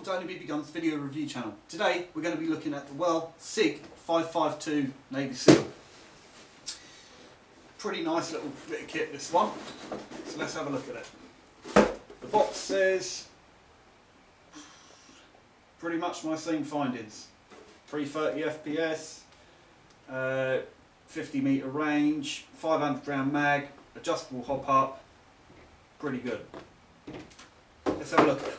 to onlyBBguns video review channel. Today we're going to be looking at the Well SIG 552 Navy SEAL. Pretty nice little bit of kit, this one, so let's have a look at it. The box says pretty much my same findings: 330 FPS, 50 metre range, 500 round mag, adjustable hop up. Pretty good. Let's have a look at it.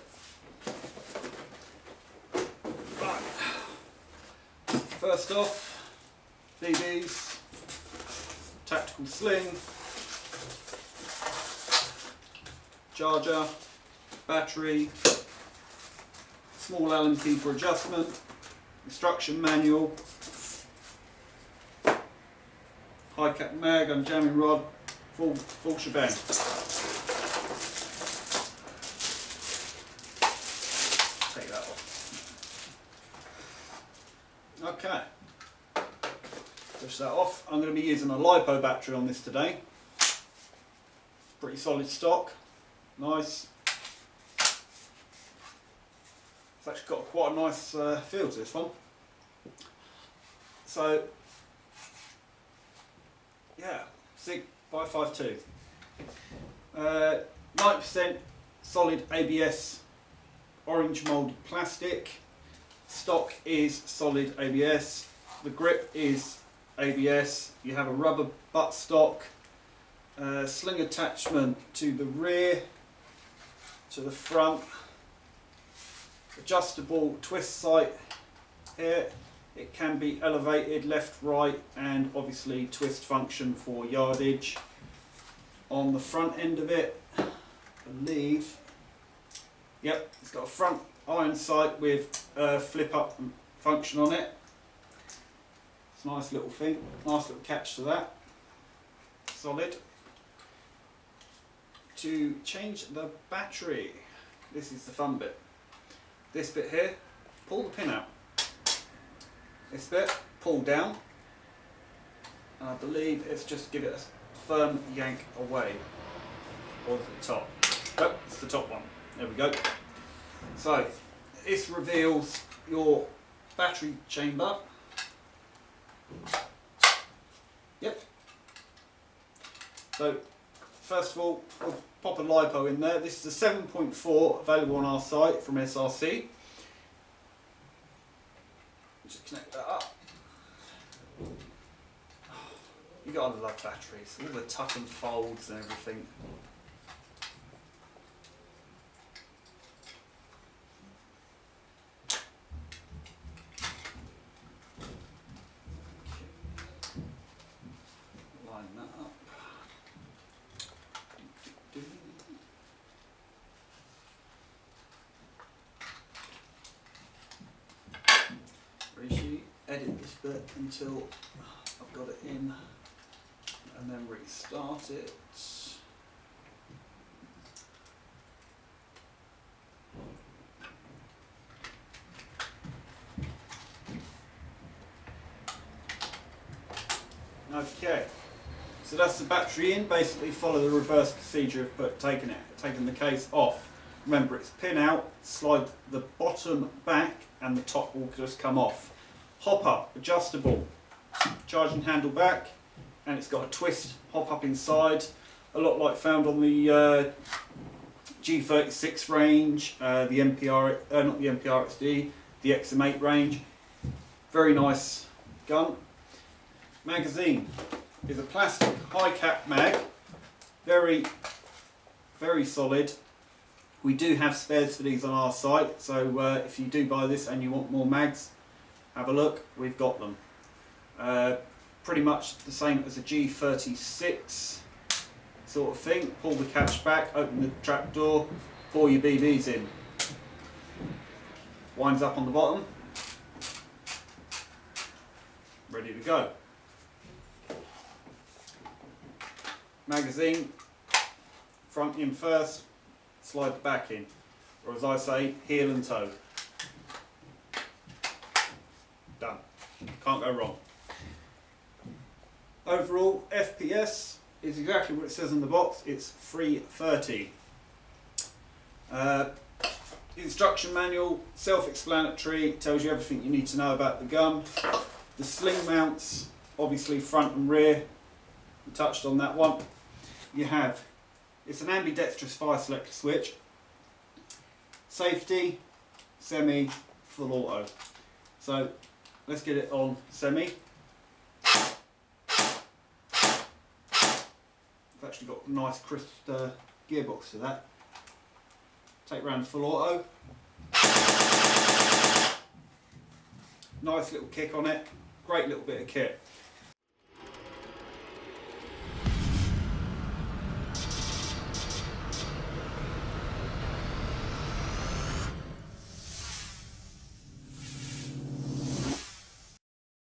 Right. First off, BBs, tactical sling, charger, battery, small Allen key for adjustment, instruction manual, high cap mag and jamming rod, full shebang. Take that off. Okay, push that off. I'm going to be using a LiPo battery on this today. Pretty solid stock, nice. It's actually got quite a nice feel to this one. So yeah, SIG 552. 90% solid ABS orange moulded plastic. Stock is solid ABS. The grip is ABS. You have a rubber buttstock, sling attachment to the rear, to the front, adjustable twist sight here. It can be elevated left, right, and obviously twist function for yardage. On the front end of it, I believe, yep, it's got a front iron sight with flip up function on it. It's a nice little thing, nice little catch to that. Solid. To change the battery, this is the fun bit. This bit here, pull the pin out. This bit, pull down, and I believe it's just to give it a firm yank away, or the top. Oh, it's the top one. There we go. So this reveals your battery chamber. Yep. So first of all, we'll pop a LiPo in there. This is a 7.4 available on our site from SRC. Just connect that up. You gotta love batteries, all the tuck and folds and everything. Line that up. Edit this bit until I've got it in, and then restart it. Okay, so that's the battery in. Basically follow the reverse procedure of taking the case off. Remember, it's pin out, slide the bottom back and the top will just come off. Hop up, adjustable, charging handle back, and it's got a twist hop up inside, a lot like found on the G36 range, the MPR, not the MPRXD, the XM8 range. Very nice gun. Magazine is a plastic high cap mag, very solid. We do have spares for these on our site, so if you do buy this and you want more mags, have a look, we've got them. Pretty much the same as a G36 sort of thing. Pull the catch back, open the trap door, pour your BBs in. Winds up on the bottom. Ready to go. Magazine, front in first, slide the back in. Or as I say, heel and toe. Done. Can't go wrong. Overall FPS is exactly what it says in the box. It's 330. Instruction manual, self-explanatory, tells you everything you need to know about the gun. The sling mounts, obviously front and rear, we touched on that one. You have, it's an ambidextrous fire selector switch, safety, semi, full auto. So let's get it on semi. I've actually got a nice crisp gearbox for that. Take round full auto. Nice little kick on it. Great little bit of kit.